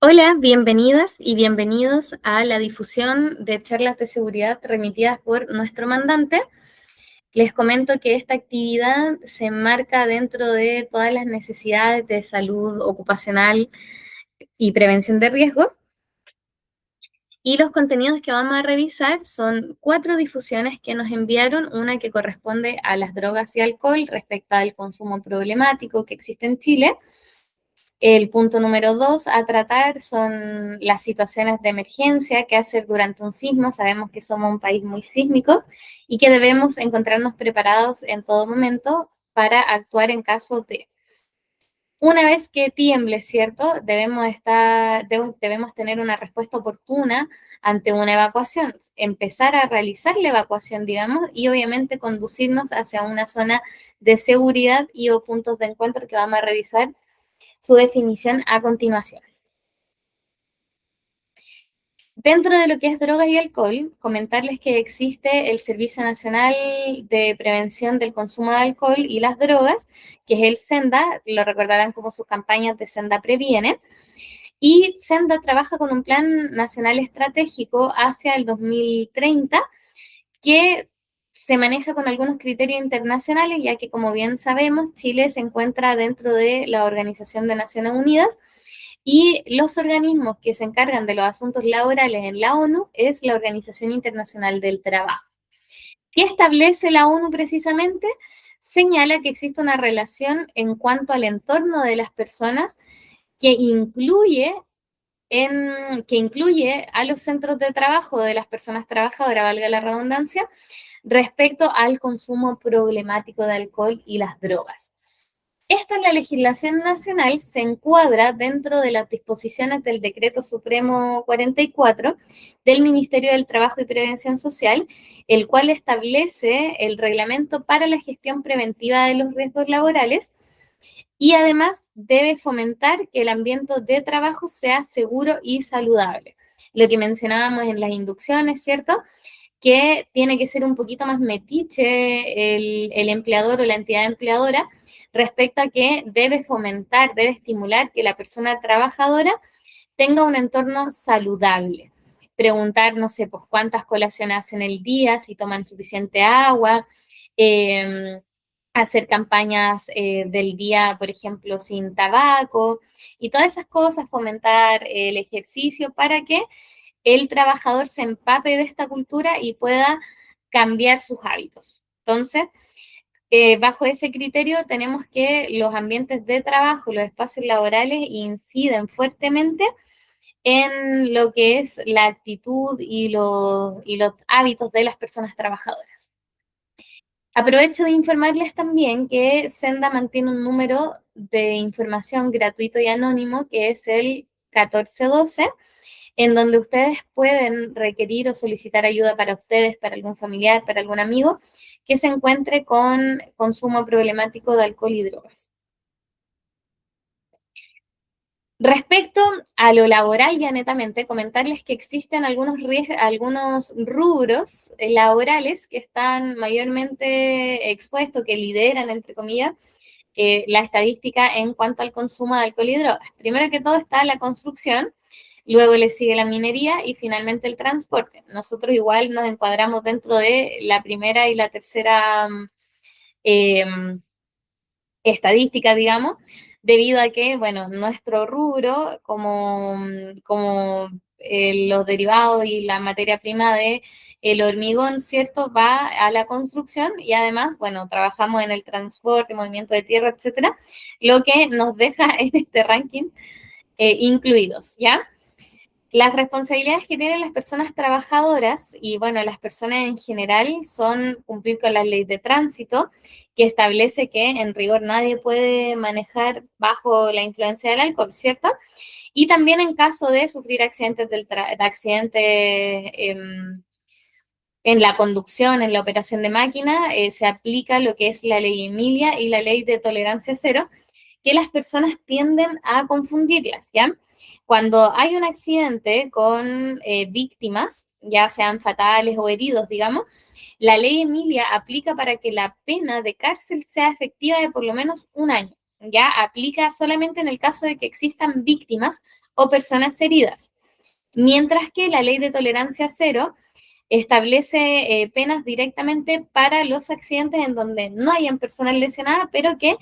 Hola, bienvenidas y bienvenidos a la difusión de charlas de seguridad remitidas por nuestro mandante. Les comento que esta actividad se enmarca dentro de todas las necesidades de salud ocupacional y prevención de riesgo. Y los contenidos que vamos a revisar son 4 difusiones que nos enviaron, una que corresponde a las drogas y alcohol respecto al consumo problemático que existe en Chile. El punto número 2 a tratar son las situaciones de emergencia que hacer durante un sismo. Sabemos que somos un país muy sísmico y que debemos encontrarnos preparados en todo momento para actuar en caso de. Una vez que tiemble, ¿cierto? Debemos tener una respuesta oportuna ante una evacuación, empezar a realizar la evacuación, digamos, y obviamente conducirnos hacia una zona de seguridad y o puntos de encuentro que vamos a revisar su definición a continuación. Dentro de lo que es drogas y alcohol, comentarles que existe el Servicio Nacional de Prevención del Consumo de Alcohol y las Drogas, que es el SENDA, lo recordarán como sus campañas de SENDA Previene, y SENDA trabaja con un plan nacional estratégico hacia el 2030 que se maneja con algunos criterios internacionales, ya que como bien sabemos, Chile se encuentra dentro de la Organización de Naciones Unidas y los organismos que se encargan de los asuntos laborales en la ONU es la Organización Internacional del Trabajo. ¿Qué establece la ONU precisamente? Señala que existe una relación en cuanto al entorno de las personas que incluye que incluye a los centros de trabajo de las personas trabajadoras, valga la redundancia, respecto al consumo problemático de alcohol y las drogas. Esto en la legislación nacional se encuadra dentro de las disposiciones del Decreto Supremo 44 del Ministerio del Trabajo y Prevención Social, el cual establece el reglamento para la gestión preventiva de los riesgos laborales y además debe fomentar que el ambiente de trabajo sea seguro y saludable. Lo que mencionábamos en las inducciones, ¿cierto? Que tiene que ser un poquito más metiche el empleador o la entidad empleadora respecto a que debe fomentar, debe estimular que la persona trabajadora tenga un entorno saludable. Preguntar, no sé, pues cuántas colaciones hacen el día, si toman suficiente agua, eh, hacer campañas del día, por ejemplo, sin tabaco y todas esas cosas, fomentar el ejercicio para que el trabajador se empape de esta cultura y pueda cambiar sus hábitos. Entonces, bajo ese criterio tenemos que los ambientes de trabajo, los espacios laborales inciden fuertemente en lo que es la actitud y los hábitos de las personas trabajadoras. Aprovecho de informarles también que Senda mantiene un número de información gratuito y anónimo que es el 1412, en donde ustedes pueden requerir o solicitar ayuda para ustedes, para algún familiar, para algún amigo que se encuentre con consumo problemático de alcohol y drogas. Respecto a lo laboral, ya netamente, comentarles que existen algunos rubros laborales que están mayormente expuestos, que lideran, entre comillas, la estadística en cuanto al consumo de alcohol y drogas. Primero que todo está la construcción, luego le sigue la minería y finalmente el transporte. Nosotros igual nos encuadramos dentro de la primera y la tercera eh, estadística, digamos, debido a que, bueno, nuestro rubro, como los derivados y la materia prima de el hormigón, ¿cierto? Va a la construcción y además, bueno, trabajamos en el transporte, movimiento de tierra, etcétera, lo que nos deja en este ranking incluidos, ¿ya? Las responsabilidades que tienen las personas trabajadoras y, bueno, las personas en general son cumplir con la ley de tránsito, que establece que en rigor nadie puede manejar bajo la influencia del alcohol, ¿cierto? Y también en caso de sufrir accidentes en la conducción, en la operación de máquina, se aplica lo que es la ley Emilia y la ley de tolerancia cero, que las personas tienden a confundirlas, ¿ya? Cuando hay un accidente con víctimas, ya sean fatales o heridos, digamos, la ley Emilia aplica para que la pena de cárcel sea efectiva de por lo menos un año. ya aplica solamente en el caso de que existan víctimas o personas heridas, mientras que la ley de tolerancia cero establece penas directamente para los accidentes en donde no hayan personas lesionadas, pero que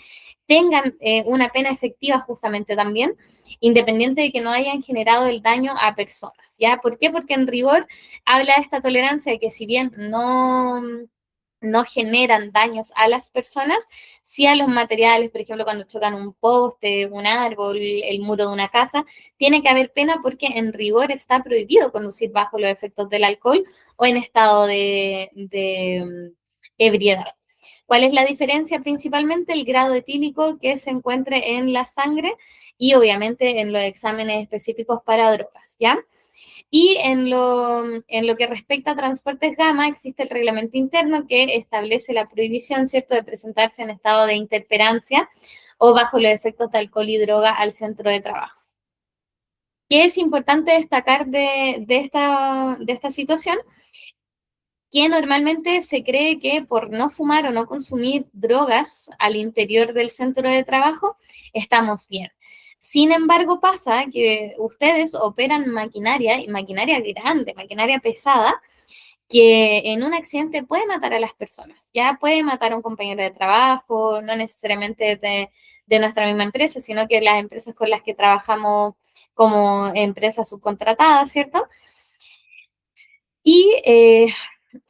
tengan una pena efectiva justamente también, independiente de que no hayan generado el daño a personas. ¿Ya? ¿Por qué? Porque en rigor habla de esta tolerancia de que si bien no generan daños a las personas, sí a los materiales, por ejemplo, cuando chocan un poste, un árbol, el muro de una casa, tiene que haber pena porque en rigor está prohibido conducir bajo los efectos del alcohol o en estado de ebriedad. ¿Cuál es la diferencia? Principalmente el grado etílico que se encuentre en la sangre y obviamente en los exámenes específicos para drogas, ¿ya? Y en lo que respecta a transportes gama, existe el reglamento interno que establece la prohibición, ¿cierto?, de presentarse en estado de interperancia o bajo los efectos de alcohol y droga al centro de trabajo. ¿Qué es importante destacar de esta situación? Que normalmente se cree que por no fumar o no consumir drogas al interior del centro de trabajo, estamos bien. Sin embargo, pasa que ustedes operan maquinaria, y maquinaria grande, maquinaria pesada, que en un accidente puede matar a las personas. Ya puede matar a un compañero de trabajo, no necesariamente de nuestra misma empresa, sino que las empresas con las que trabajamos como empresas subcontratadas, ¿cierto? Y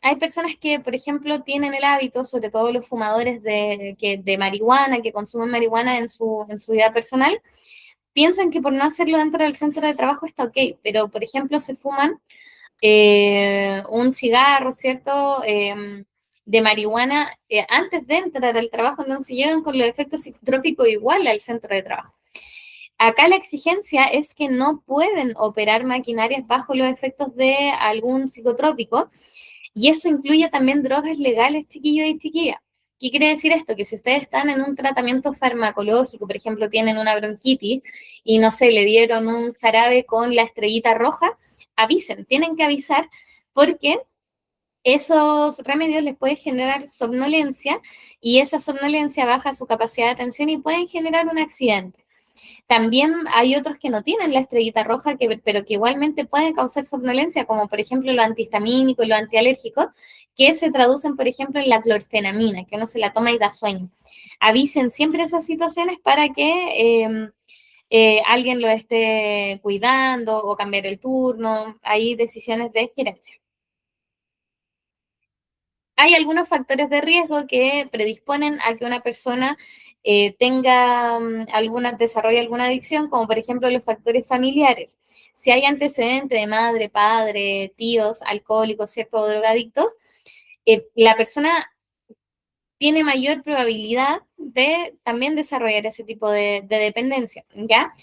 hay personas que, por ejemplo, tienen el hábito, sobre todo los fumadores de marihuana, que consumen marihuana en su vida personal, piensan que por no hacerlo dentro del centro de trabajo está ok, pero, por ejemplo, se fuman un cigarro, ¿cierto? De marihuana antes de entrar al trabajo, entonces llegan con los efectos psicotrópicos igual al centro de trabajo. Acá la exigencia es que no pueden operar maquinarias bajo los efectos de algún psicotrópico, y eso incluye también drogas legales, chiquillos y chiquillas. ¿Qué quiere decir esto? Que si ustedes están en un tratamiento farmacológico, por ejemplo, tienen una bronquitis y no sé, le dieron un jarabe con la estrellita roja, avisen, tienen que avisar porque esos remedios les pueden generar somnolencia y esa somnolencia baja su capacidad de atención y pueden generar un accidente. También hay otros que no tienen la estrellita roja, pero que igualmente pueden causar somnolencia, como por ejemplo los antihistamínicos, los antialérgicos, que se traducen, por ejemplo, en la clorfenamina, que uno se la toma y da sueño. Avisen siempre esas situaciones para que alguien lo esté cuidando o cambiar el turno. Hay decisiones de gerencia. Hay algunos factores de riesgo que predisponen a que una persona desarrolle alguna adicción, como por ejemplo los factores familiares. Si hay antecedentes de madre, padre, tíos, alcohólicos, ¿cierto? O drogadictos, la persona tiene mayor probabilidad de también desarrollar ese tipo de dependencia, ¿ya?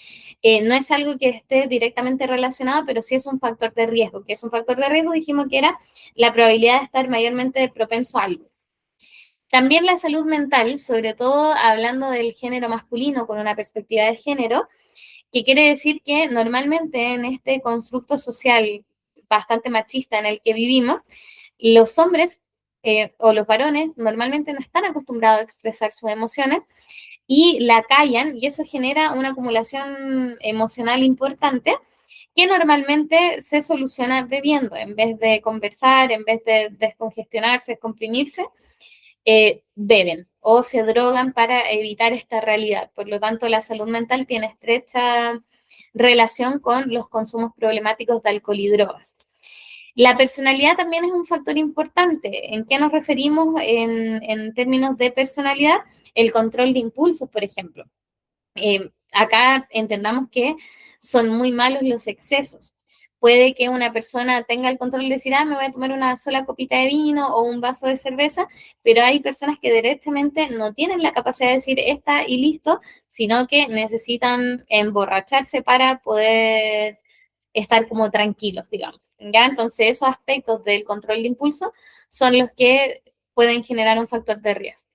No es algo que esté directamente relacionado, pero sí es un factor de riesgo. ¿Qué es un factor de riesgo? Dijimos que era la probabilidad de estar mayormente propenso a algo. También la salud mental, sobre todo hablando del género masculino con una perspectiva de género, que quiere decir que normalmente en este constructo social bastante machista en el que vivimos, los hombres o los varones normalmente no están acostumbrados a expresar sus emociones y la callan y eso genera una acumulación emocional importante que normalmente se soluciona bebiendo, en vez de conversar, en vez de descongestionarse, descomprimirse, beben o se drogan para evitar esta realidad. Por lo tanto, la salud mental tiene estrecha relación con los consumos problemáticos de alcohol y drogas. La personalidad también es un factor importante. ¿En qué nos referimos en términos de personalidad? El control de impulsos, por ejemplo. Acá entendamos que son muy malos los excesos. Puede que una persona tenga el control de decir, me voy a tomar una sola copita de vino o un vaso de cerveza, pero hay personas que directamente no tienen la capacidad de decir esta y listo, sino que necesitan emborracharse para poder estar como tranquilos, digamos. ¿Ya? Entonces, esos aspectos del control de impulso son los que pueden generar un factor de riesgo.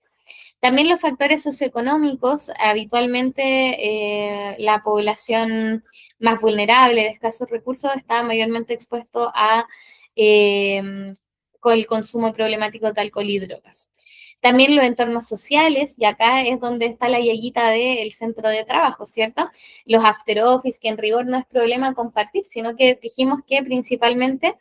También los factores socioeconómicos, habitualmente la población más vulnerable, de escasos recursos, está mayormente expuesto a con el consumo problemático de alcohol y drogas. También los entornos sociales, y acá es donde está la yayita del centro de trabajo, ¿cierto? Los after office, que en rigor no es problema compartir, sino que dijimos que principalmente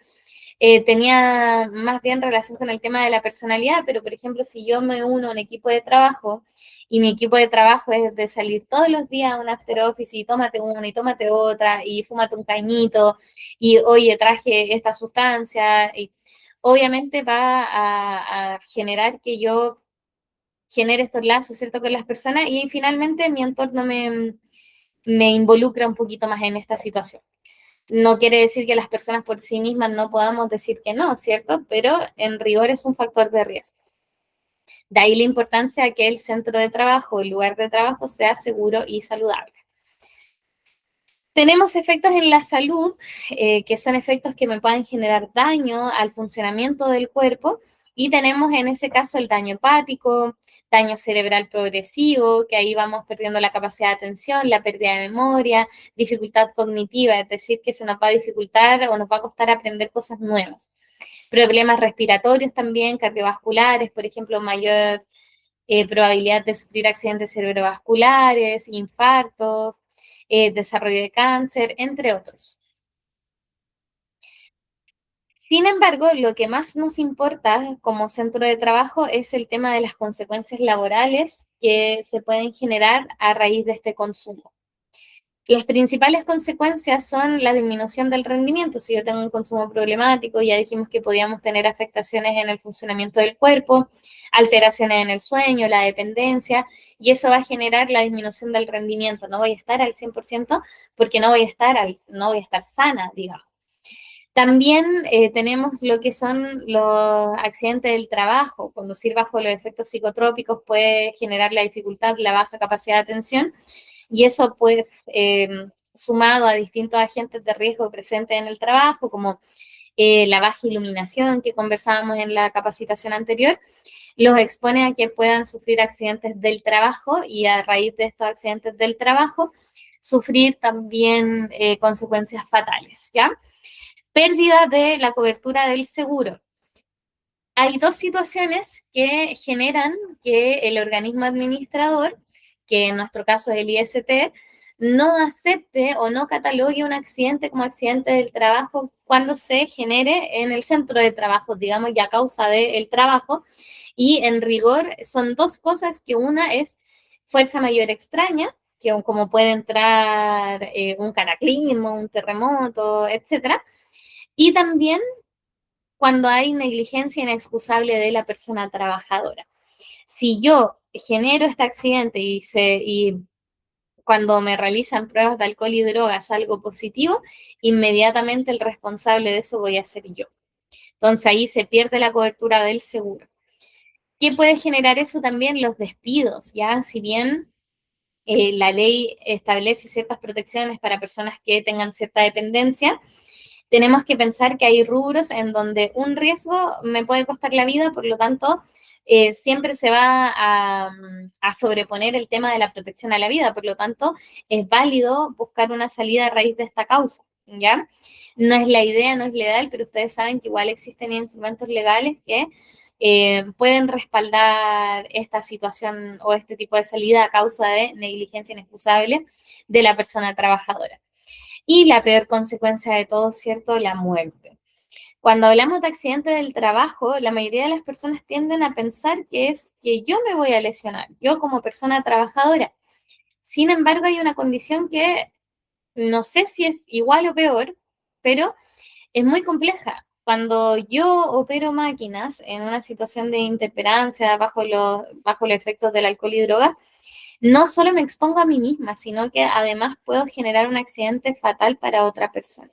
tenía más bien relación con el tema de la personalidad, pero por ejemplo, si yo me uno a un equipo de trabajo y mi equipo de trabajo es de salir todos los días a un after office y tómate una y tómate otra y fúmate un cañito y oye, traje esta sustancia, y obviamente va a generar que yo genere estos lazos, ¿cierto?, con las personas y finalmente mi entorno me involucra un poquito más en esta situación. No quiere decir que las personas por sí mismas no podamos decir que no, ¿cierto? Pero en rigor es un factor de riesgo. De ahí la importancia de que el centro de trabajo, el lugar de trabajo, sea seguro y saludable. Tenemos efectos en la salud, que son efectos que me pueden generar daño al funcionamiento del cuerpo, y tenemos en ese caso el daño hepático, daño cerebral progresivo, que ahí vamos perdiendo la capacidad de atención, la pérdida de memoria, dificultad cognitiva, es decir, que se nos va a dificultar o nos va a costar aprender cosas nuevas. Problemas respiratorios también, cardiovasculares, por ejemplo, mayor probabilidad de sufrir accidentes cerebrovasculares, infartos, desarrollo de cáncer, entre otros. Sin embargo, lo que más nos importa como centro de trabajo es el tema de las consecuencias laborales que se pueden generar a raíz de este consumo. Las principales consecuencias son la disminución del rendimiento. Si yo tengo un consumo problemático, ya dijimos que podíamos tener afectaciones en el funcionamiento del cuerpo, alteraciones en el sueño, la dependencia, y eso va a generar la disminución del rendimiento. No voy a estar al 100% porque no voy a estar sana, digamos. También tenemos lo que son los accidentes del trabajo. Conducir bajo los efectos psicotrópicos puede generar la dificultad, la baja capacidad de atención, y eso pues sumado a distintos agentes de riesgo presentes en el trabajo, como la baja iluminación que conversábamos en la capacitación anterior, los expone a que puedan sufrir accidentes del trabajo y a raíz de estos accidentes del trabajo sufrir también consecuencias fatales, ¿ya? Pérdida de la cobertura del seguro. Hay dos situaciones que generan que el organismo administrador, que en nuestro caso es el IST, no acepte o no catalogue un accidente como accidente del trabajo cuando se genere en el centro de trabajo, digamos, ya a causa del trabajo. Y en rigor son dos cosas, que una es fuerza mayor extraña, que como puede entrar un cataclismo, un terremoto, etcétera, y también cuando hay negligencia inexcusable de la persona trabajadora. Si yo genero este accidente y cuando me realizan pruebas de alcohol y drogas algo positivo, inmediatamente el responsable de eso voy a ser yo. Entonces ahí se pierde la cobertura del seguro. ¿Qué puede generar eso también? Los despidos, ¿ya? Si bien la ley establece ciertas protecciones para personas que tengan cierta dependencia, tenemos que pensar que hay rubros en donde un riesgo me puede costar la vida, por lo tanto, siempre se va a sobreponer el tema de la protección a la vida, por lo tanto, es válido buscar una salida a raíz de esta causa, ¿ya? No es la idea, no es legal, pero ustedes saben que igual existen instrumentos legales que pueden respaldar esta situación o este tipo de salida a causa de negligencia inexcusable de la persona trabajadora. Y la peor consecuencia de todo, ¿cierto? La muerte. Cuando hablamos de accidente del trabajo, la mayoría de las personas tienden a pensar que es que yo me voy a lesionar, yo como persona trabajadora. Sin embargo, hay una condición que no sé si es igual o peor, pero es muy compleja. Cuando yo opero máquinas en una situación de intemperancia bajo los efectos del alcohol y droga, no solo me expongo a mí misma, sino que además puedo generar un accidente fatal para otra persona.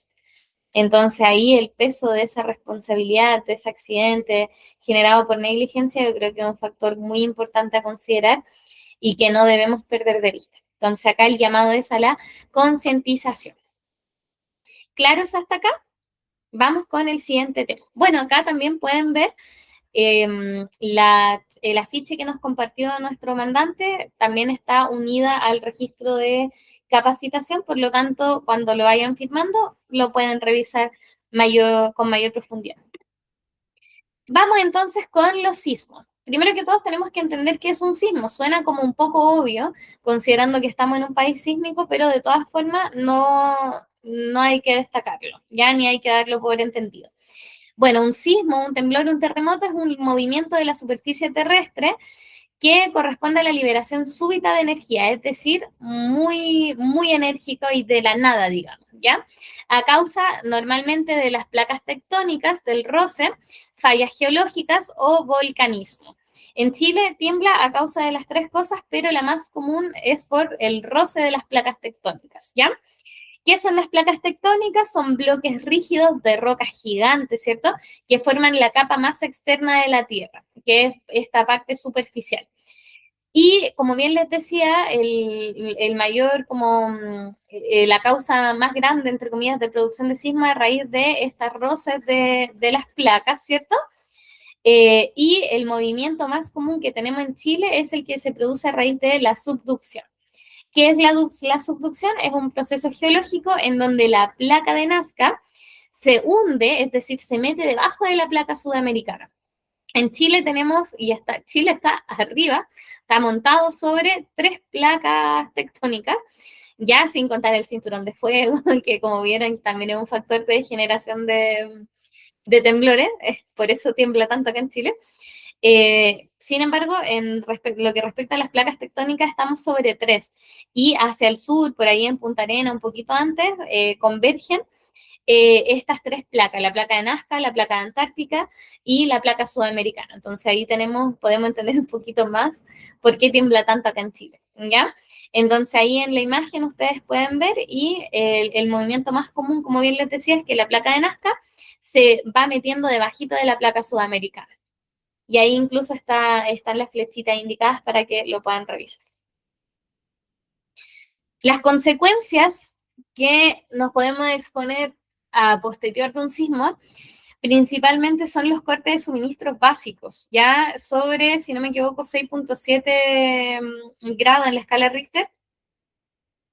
Entonces ahí el peso de esa responsabilidad, de ese accidente generado por negligencia, yo creo que es un factor muy importante a considerar y que no debemos perder de vista. Entonces acá el llamado es a la concientización. ¿Claros hasta acá? Vamos con el siguiente tema. Bueno, acá también pueden ver el afiche que nos compartió nuestro mandante, también está unida al registro de capacitación, por lo tanto, cuando lo vayan firmando, lo pueden revisar con mayor profundidad. Vamos entonces con los sismos. Primero que todo tenemos que entender qué es un sismo. Suena como un poco obvio, considerando que estamos en un país sísmico, pero de todas formas no hay que destacarlo, ya ni hay que darlo por entendido. Bueno, un sismo, un temblor, un terremoto es un movimiento de la superficie terrestre que corresponde a la liberación súbita de energía, es decir, muy enérgico y de la nada, digamos, ¿ya? A causa normalmente de las placas tectónicas, del roce, fallas geológicas o volcanismo. En Chile tiembla a causa de las tres cosas, pero la más común es por el roce de las placas tectónicas, ¿ya? ¿Qué son las placas tectónicas? Son bloques rígidos de rocas gigantes, ¿cierto? Que forman la capa más externa de la Tierra, que es esta parte superficial. Y como bien les decía, el mayor, como la causa más grande, entre comillas, de producción de sisma a raíz de estas roces de las placas, ¿cierto? Y el movimiento más común que tenemos en Chile es el que se produce a raíz de la subducción. ¿Qué es la subducción? Es un proceso geológico en donde la placa de Nazca se hunde, es decir, se mete debajo de la placa sudamericana. En Chile tenemos, Chile está arriba, está montado sobre tres placas tectónicas, ya sin contar el cinturón de fuego, que como vieron también es un factor de generación de temblores, por eso tiembla tanto acá en Chile. Sin embargo, lo que respecta a las placas tectónicas, estamos sobre tres. Y hacia el sur, por ahí en Punta Arena, un poquito antes, convergen estas tres placas, la placa de Nazca, la placa de Antártica y la placa sudamericana. Entonces ahí podemos entender un poquito más por qué tiembla tanto acá en Chile, ¿ya? Entonces ahí en la imagen ustedes pueden ver y el movimiento más común, como bien les decía, es que la placa de Nazca se va metiendo debajito de la placa sudamericana. Y ahí incluso están las flechitas indicadas para que lo puedan revisar. Las consecuencias que nos podemos exponer a posterior de un sismo principalmente son los cortes de suministros básicos, ya sobre, si no me equivoco, 6.7 grados en la escala Richter.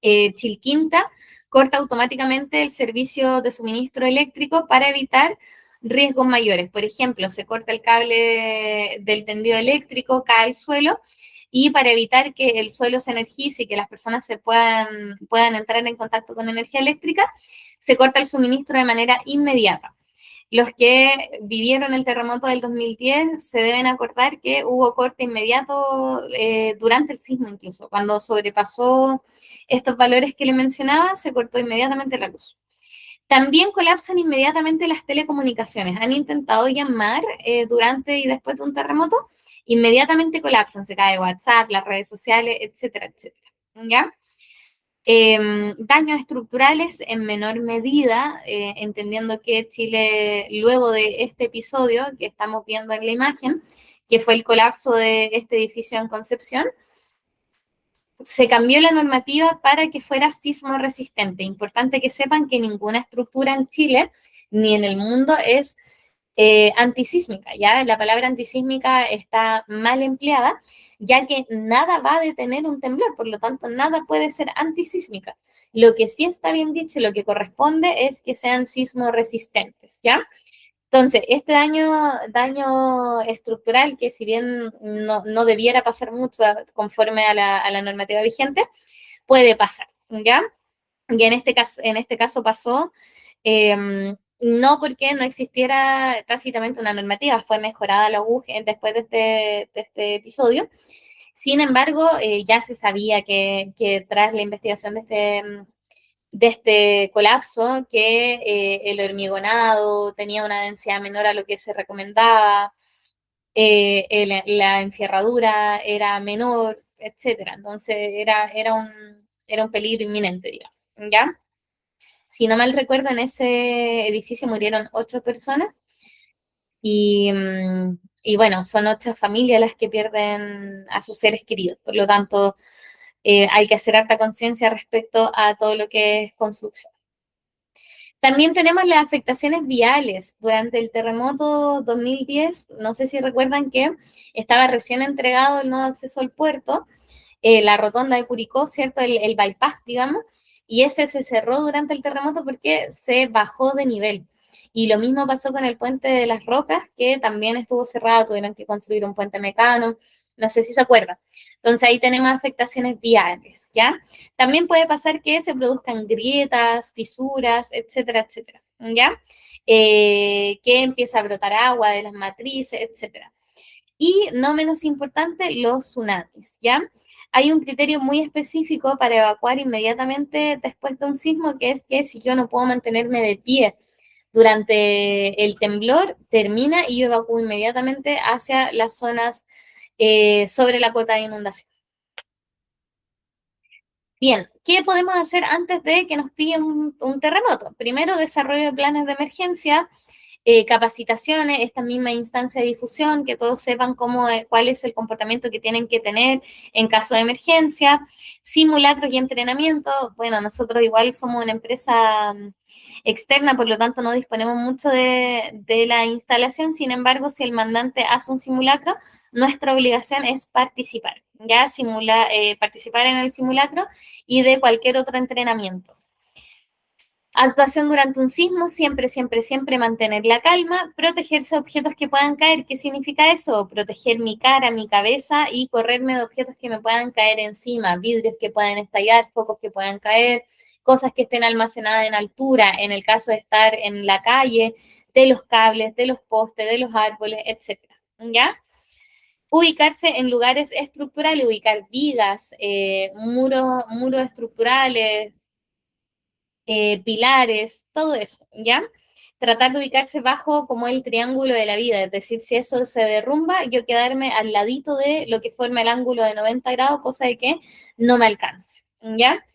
Chilquinta corta automáticamente el servicio de suministro eléctrico para evitar riesgos mayores. Por ejemplo, se corta el cable del tendido eléctrico, cae al suelo, y para evitar que el suelo se energice y que las personas puedan entrar en contacto con energía eléctrica, se corta el suministro de manera inmediata. Los que vivieron el terremoto del 2010 se deben acordar que hubo corte inmediato durante el sismo incluso. Cuando sobrepasó estos valores que le mencionaba, se cortó inmediatamente la luz. También colapsan inmediatamente las telecomunicaciones. Han intentado llamar durante y después de un terremoto, inmediatamente colapsan. Se cae WhatsApp, las redes sociales, etcétera, etcétera. ¿Ya? Daños estructurales en menor medida, entendiendo que Chile, luego de este episodio que estamos viendo en la imagen, que fue el colapso de este edificio en Concepción, se cambió la normativa para que fuera sismo resistente. Importante que sepan que ninguna estructura en Chile ni en el mundo es antisísmica, ¿ya? La palabra antisísmica está mal empleada, ya que nada va a detener un temblor, por lo tanto, nada puede ser antisísmica. Lo que sí está bien dicho, lo que corresponde es que sean sismo resistentes, ¿ya? Entonces, este daño estructural, que si bien no debiera pasar mucho conforme a la normativa vigente, puede pasar, ¿ya? Y en este caso pasó, no porque no existiera tácitamente una normativa, fue mejorada la UG después de este episodio. Sin embargo, ya se sabía que tras la investigación de este colapso, que el hormigonado tenía una densidad menor a lo que se recomendaba, la enfierradura era menor, etcétera. Entonces era un peligro inminente, digamos, ¿ya? Si no mal recuerdo, en ese edificio murieron 8 personas y bueno, son 8 familias las que pierden a sus seres queridos. Por lo tanto, hay que hacer harta conciencia respecto a todo lo que es construcción. También tenemos las afectaciones viales. Durante el terremoto 2010, no sé si recuerdan que estaba recién entregado el nuevo acceso al puerto, la rotonda de Curicó, ¿cierto? El bypass, digamos, y ese se cerró durante el terremoto porque se bajó de nivel. Y lo mismo pasó con el puente de las Rocas, que también estuvo cerrado, tuvieron que construir un puente mecano, no sé si se acuerdan. Entonces ahí tenemos afectaciones viales, ¿ya? También puede pasar que se produzcan grietas, fisuras, etcétera, etcétera, ¿ya? Que empieza a brotar agua de las matrices, etcétera. Y no menos importante, los tsunamis, ¿ya? Hay un criterio muy específico para evacuar inmediatamente después de un sismo, que es que si yo no puedo mantenerme de pie durante el temblor, termina y yo evacúo inmediatamente hacia las zonas sobre la cota de inundación. Bien, ¿qué podemos hacer antes de que nos pille un terremoto? Primero, desarrollo de planes de emergencia, capacitaciones, esta misma instancia de difusión, que todos sepan cuál es el comportamiento que tienen que tener en caso de emergencia, simulacros y entrenamiento. Bueno, nosotros igual somos una empresa externa, por lo tanto no disponemos mucho de la instalación, sin embargo, si el mandante hace un simulacro, nuestra obligación es participar, ya participar en el simulacro y de cualquier otro entrenamiento. Actuación durante un sismo, siempre, siempre, siempre mantener la calma, protegerse de objetos que puedan caer. ¿Qué significa eso? Proteger mi cara, mi cabeza y correrme de objetos que me puedan caer encima, vidrios que puedan estallar, focos que puedan caer, cosas que estén almacenadas en altura, en el caso de estar en la calle, de los cables, de los postes, de los árboles, etcétera. ¿Ya? Ubicarse en lugares estructurales, ubicar vigas, muros estructurales, pilares, todo eso, ¿ya? Tratar de ubicarse bajo como el triángulo de la vida, es decir, si eso se derrumba, yo quedarme al ladito de lo que forma el ángulo de 90 grados, cosa de que no me alcance, ¿ya?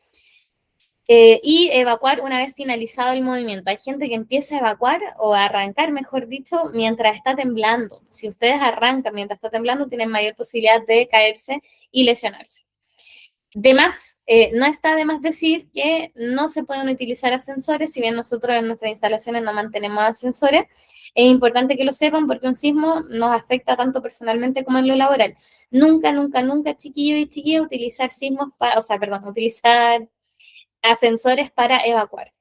Y evacuar una vez finalizado el movimiento. Hay gente que empieza a evacuar o a arrancar, mejor dicho, mientras está temblando. Si ustedes arrancan mientras está temblando, tienen mayor posibilidad de caerse y lesionarse. De más, no está de más decir que no se pueden utilizar ascensores, si bien nosotros en nuestras instalaciones no mantenemos ascensores, es importante que lo sepan porque un sismo nos afecta tanto personalmente como en lo laboral. Nunca, nunca, nunca, chiquillo y chiquilla, utilizar utilizar ascensores para evacuar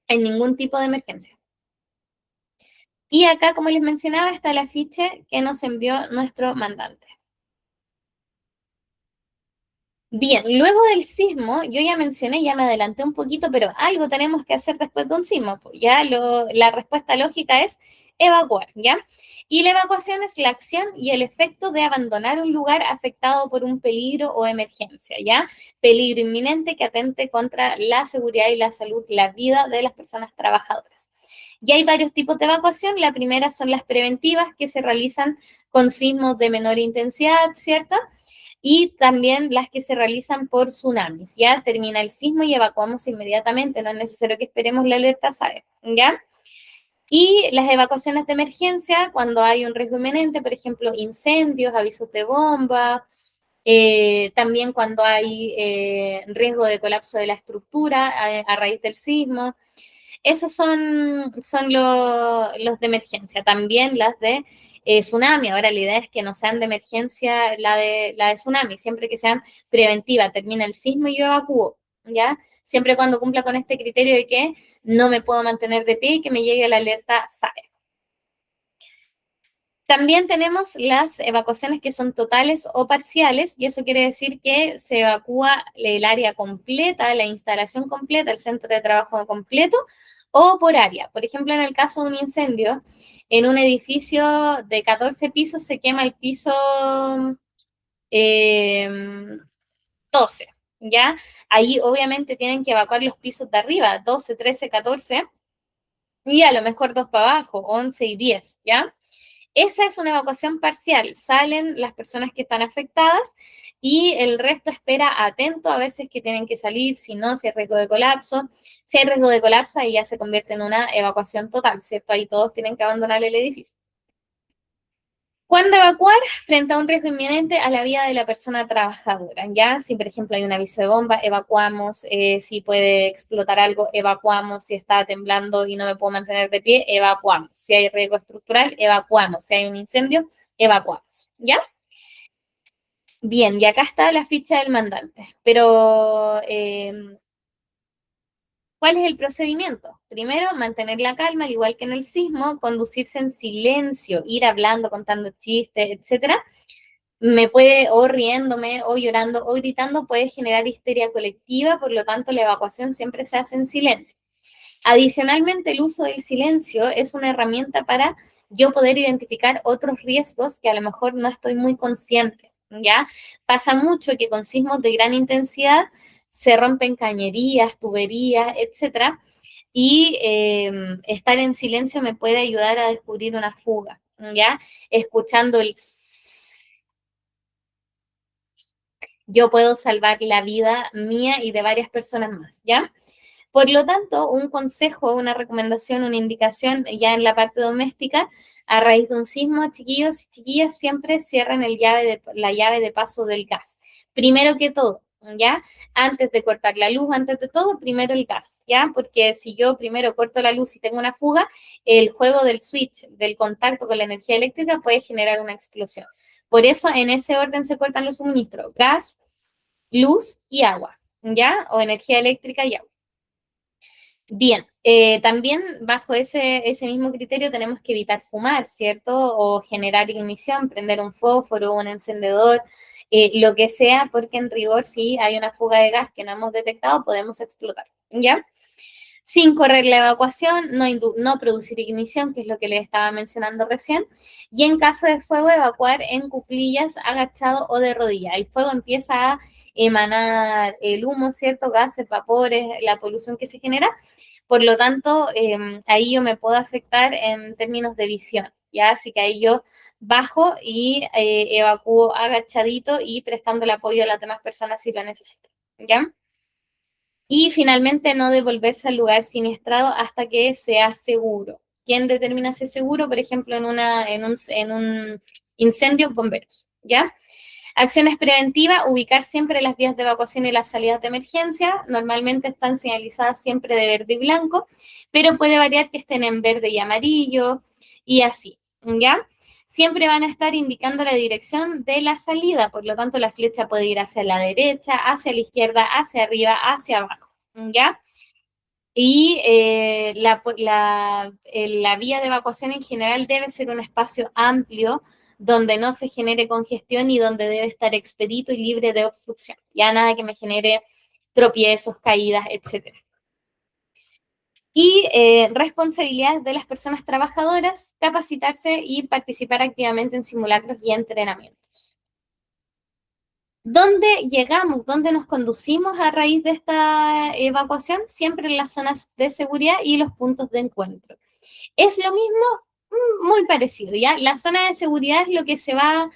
en ningún tipo de emergencia. Y acá, como les mencionaba, está el afiche que nos envió nuestro mandante. Bien, luego del sismo, yo ya mencioné, ya me adelanté un poquito, pero algo tenemos que hacer después de un sismo. Pues ya la respuesta lógica es evacuar, ¿ya? Y la evacuación es la acción y el efecto de abandonar un lugar afectado por un peligro o emergencia, ¿ya? Peligro inminente que atente contra la seguridad y la salud, la vida de las personas trabajadoras. Y hay varios tipos de evacuación. La primera son las preventivas que se realizan con sismos de menor intensidad, ¿cierto? Y también las que se realizan por tsunamis, ¿ya? Termina el sismo y evacuamos inmediatamente, no es necesario que esperemos la alerta SAE, ¿ya? Y las evacuaciones de emergencia, cuando hay un riesgo inminente, por ejemplo, incendios, avisos de bomba, también cuando hay riesgo de colapso de la estructura a raíz del sismo. Esos son los de emergencia, también las de tsunami. Ahora la idea es que no sean de emergencia la de tsunami, siempre que sean preventivas, termina el sismo y yo evacúo, ¿ya? Siempre cuando cumpla con este criterio de que no me puedo mantener de pie y que me llegue la alerta SAE. También tenemos las evacuaciones que son totales o parciales, y eso quiere decir que se evacúa el área completa, la instalación completa, el centro de trabajo completo, o por área. Por ejemplo, en el caso de un incendio, en un edificio de 14 pisos se quema el piso eh, 12, ¿ya? Ahí obviamente tienen que evacuar los pisos de arriba, 12, 13, 14, y a lo mejor dos para abajo, 11 y 10, ¿ya? Esa es una evacuación parcial. Salen las personas que están afectadas y el resto espera atento a veces que tienen que salir, si no, si hay riesgo de colapso. Si hay riesgo de colapso, ahí ya se convierte en una evacuación total, ¿cierto? Ahí todos tienen que abandonar el edificio. ¿Cuándo evacuar? Frente a un riesgo inminente a la vida de la persona trabajadora, ¿ya? Si, por ejemplo, hay un aviso de bomba, evacuamos. Si puede explotar algo, evacuamos. Si está temblando y no me puedo mantener de pie, evacuamos. Si hay riesgo estructural, evacuamos. Si hay un incendio, evacuamos, ¿ya? Bien, y acá está la ficha del mandante, pero ¿Cuál es el procedimiento? Primero, mantener la calma, al igual que en el sismo, conducirse en silencio, ir hablando, contando chistes, etcétera. Me puede, o riéndome, o llorando, o gritando, puede generar histeria colectiva, por lo tanto, la evacuación siempre se hace en silencio. Adicionalmente, el uso del silencio es una herramienta para yo poder identificar otros riesgos que a lo mejor no estoy muy consciente, ¿ya? Pasa mucho que con sismos de gran intensidad se rompen cañerías, tuberías, etcétera, y estar en silencio me puede ayudar a descubrir una fuga, ¿ya? Escuchando el yo puedo salvar la vida mía y de varias personas más, ¿ya? Por lo tanto, un consejo, una recomendación, una indicación ya en la parte doméstica, a raíz de un sismo, chiquillos y chiquillas, siempre cierran la llave de paso del gas. Primero que todo, ¿ya? Antes de cortar la luz, antes de todo, primero el gas, ¿ya? Porque si yo primero corto la luz y tengo una fuga, el juego del switch, del contacto con la energía eléctrica puede generar una explosión. Por eso, en ese orden se cortan los suministros, gas, luz y agua, ¿ya? O energía eléctrica y agua. Bien, también bajo ese mismo criterio tenemos que evitar fumar, ¿cierto? O generar ignición, prender un fósforo, un encendedor, lo que sea, porque en rigor si hay una fuga de gas que no hemos detectado, podemos explotar, ¿ya? Sin correr la evacuación, no producir ignición, que es lo que les estaba mencionando recién, y en caso de fuego, evacuar en cuclillas, agachado o de rodilla. El fuego empieza a emanar el humo, ¿cierto? Gases, vapores, la polución que se genera. Por lo tanto, ahí yo me puedo afectar en términos de visión, ¿ya? Así que ahí yo bajo y evacúo agachadito y prestando el apoyo a las demás personas si lo necesito, ¿ya? Y finalmente no devolverse al lugar siniestrado hasta que sea seguro. ¿Quién determina si es seguro? Por ejemplo, en un incendio, bomberos, ¿ya? Acciones preventivas, ubicar siempre las vías de evacuación y las salidas de emergencia. Normalmente están señalizadas siempre de verde y blanco, pero puede variar que estén en verde y amarillo y así, ¿ya? Siempre van a estar indicando la dirección de la salida, por lo tanto la flecha puede ir hacia la derecha, hacia la izquierda, hacia arriba, hacia abajo, ¿ya? Y la vía de evacuación en general debe ser un espacio amplio donde no se genere congestión y donde debe estar expedito y libre de obstrucción. Ya nada que me genere tropiezos, caídas, etcétera. Y responsabilidades de las personas trabajadoras, capacitarse y participar activamente en simulacros y entrenamientos. ¿Dónde llegamos? ¿Dónde nos conducimos a raíz de esta evacuación? Siempre en las zonas de seguridad y los puntos de encuentro. ¿Es lo mismo? Muy parecido, ¿ya? La zona de seguridad es lo que se va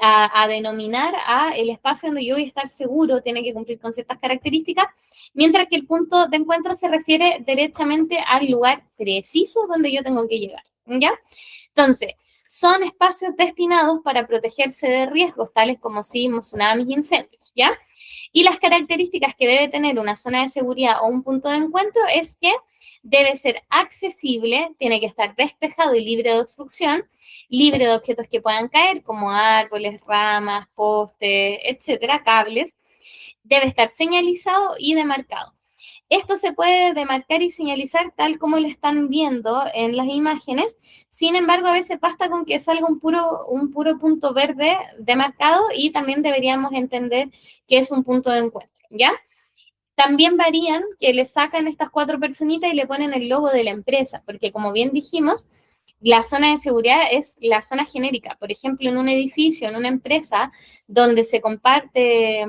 a denominar a el espacio donde yo voy a estar seguro, tiene que cumplir con ciertas características, mientras que el punto de encuentro se refiere derechamente al lugar preciso donde yo tengo que llegar, ¿ya? Entonces, son espacios destinados para protegerse de riesgos tales como sismos, tsunamis, incendios, ¿ya? Y las características que debe tener una zona de seguridad o un punto de encuentro es que debe ser accesible, tiene que estar despejado y libre de obstrucción, libre de objetos que puedan caer, como árboles, ramas, postes, etcétera, cables. Debe estar señalizado y demarcado. Esto se puede demarcar y señalizar tal como lo están viendo en las imágenes. Sin embargo, a veces basta con que salga un puro punto verde demarcado y también deberíamos entender que es un punto de encuentro, ¿ya? También varían que le sacan estas cuatro personitas y le ponen el logo de la empresa, porque como bien dijimos, la zona de seguridad es la zona genérica. Por ejemplo, en un edificio, en una empresa donde se comparte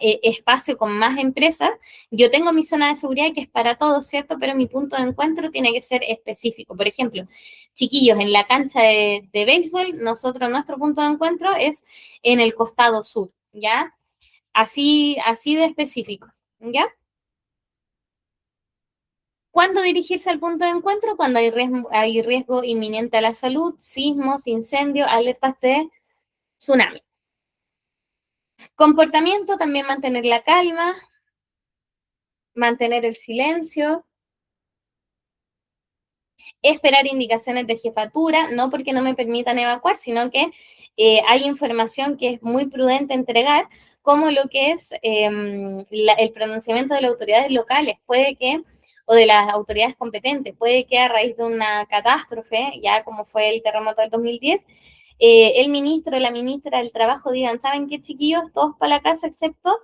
espacio con más empresas, yo tengo mi zona de seguridad que es para todos, ¿cierto? Pero mi punto de encuentro tiene que ser específico. Por ejemplo, chiquillos, en la cancha de béisbol, nuestro punto de encuentro es en el costado sur, ¿ya? Así de específico, ¿ya? ¿Cuándo dirigirse al punto de encuentro? Cuando hay riesgo inminente a la salud, sismos, incendios, alertas de tsunami. Comportamiento, también mantener la calma, mantener el silencio, esperar indicaciones de jefatura, no porque no me permitan evacuar, sino que hay información que es muy prudente entregar, como lo que es el pronunciamiento de las autoridades locales. Puede que, o de las autoridades competentes, puede que a raíz de una catástrofe, ya como fue el terremoto del 2010, el ministro o la ministra del Trabajo digan, ¿saben qué, chiquillos? Todos para la casa, excepto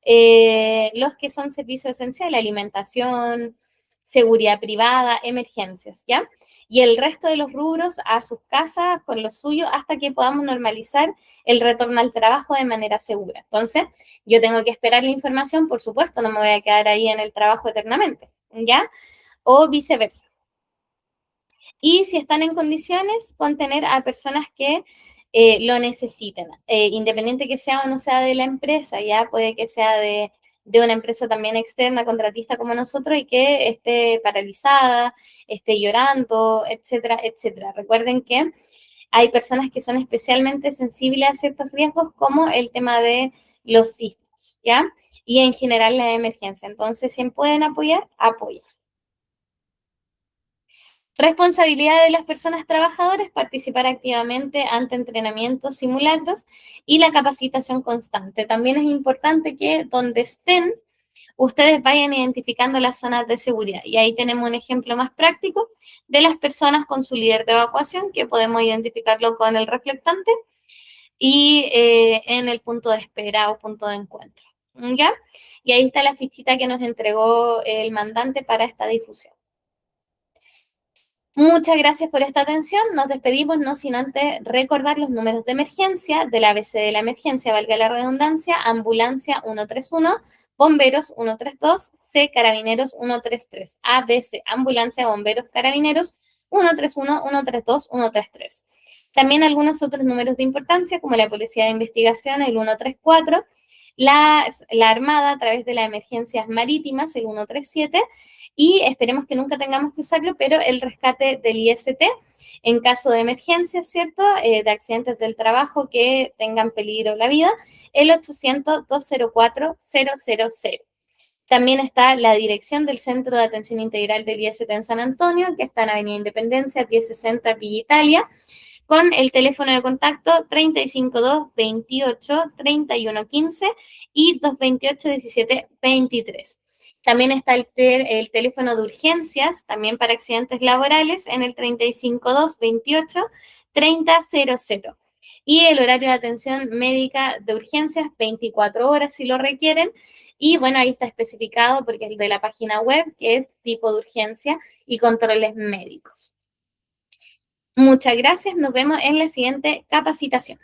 los que son servicios esenciales, alimentación, seguridad privada, emergencias, ¿ya? Y el resto de los rubros a sus casas con lo suyo hasta que podamos normalizar el retorno al trabajo de manera segura. Entonces, yo tengo que esperar la información, por supuesto, no me voy a quedar ahí en el trabajo eternamente, ¿ya? O viceversa. Y si están en condiciones, contener a personas que lo necesiten, independiente que sea o no sea de la empresa, ya puede que sea de una empresa también externa, contratista como nosotros, y que esté paralizada, esté llorando, etcétera, etcétera. Recuerden que hay personas que son especialmente sensibles a ciertos riesgos, como el tema de los sismos, ¿ya? Y en general la emergencia. Entonces, si pueden apoyar, apoyen. Responsabilidad de las personas trabajadoras, participar activamente ante entrenamientos, simulacros y la capacitación constante. También es importante que donde estén, ustedes vayan identificando las zonas de seguridad. Y ahí tenemos un ejemplo más práctico de las personas con su líder de evacuación, que podemos identificarlo con el reflectante y en el punto de espera o punto de encuentro. ¿Ya? Y ahí está la fichita que nos entregó el mandante para esta difusión. Muchas gracias por esta atención. Nos despedimos, no sin antes recordar los números de emergencia del ABC de la emergencia, valga la redundancia: ambulancia 131, bomberos 132, C, carabineros 133, ABC, ambulancia, bomberos, carabineros 131, 132, 133. También algunos otros números de importancia, como la Policía de Investigación, el 134, la Armada a través de las emergencias marítimas, el 137, y esperemos que nunca tengamos que usarlo, pero el rescate del IST en caso de emergencia, ¿cierto? De accidentes del trabajo que tengan peligro la vida, el 800-204-000. También está la dirección del Centro de Atención Integral del IST en San Antonio, que está en Avenida Independencia, 1060 Villa Italia, con el teléfono de contacto 352 28 31 15 y 228 17 23. También está el teléfono de urgencias, también para accidentes laborales, en el 352 28 30 00. Y el horario de atención médica de urgencias, 24 horas si lo requieren. Y bueno, ahí está especificado porque es de la página web, que es tipo de urgencia y controles médicos. Muchas gracias, nos vemos en la siguiente capacitación.